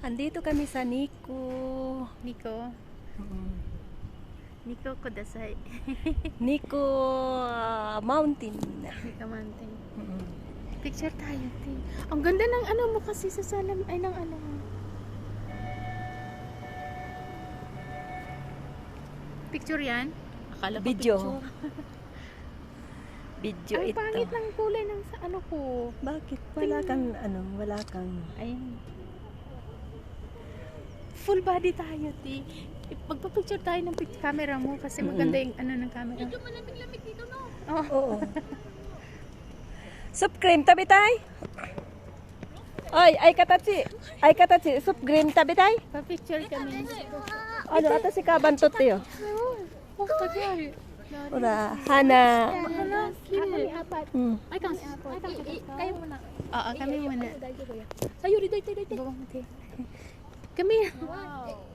Andito kami sa Nico. Nico. Mm. Nico Kudasai. Nico Mountain. Nico Mountain. Mm. Picture tayo, Tin. Ang ganda ng ano mo kasi sa salam ay ng ano. Picture yan? Akala ko Video. picture. Video Ang ito. pangit ng kulay ng sa ano ko. Bakit? Wala kang wala kang... Ayun. Full body tayo, Ti. Magpa-picture tayo ng camera mo kasi maganda yung ano ng camera. Medyo malamig-lamig dito, no? Oh. Oo. Soup cream tabi tay. Ay katachi, soup cream tabi tay. Pa-picture kami. Ano ata si kabantot yo. Oh, tagay. Ora hana. Hala, kami apat. Mm. Kayo muna. Oo, kami muna. Sayo, dito. Kami. Wow.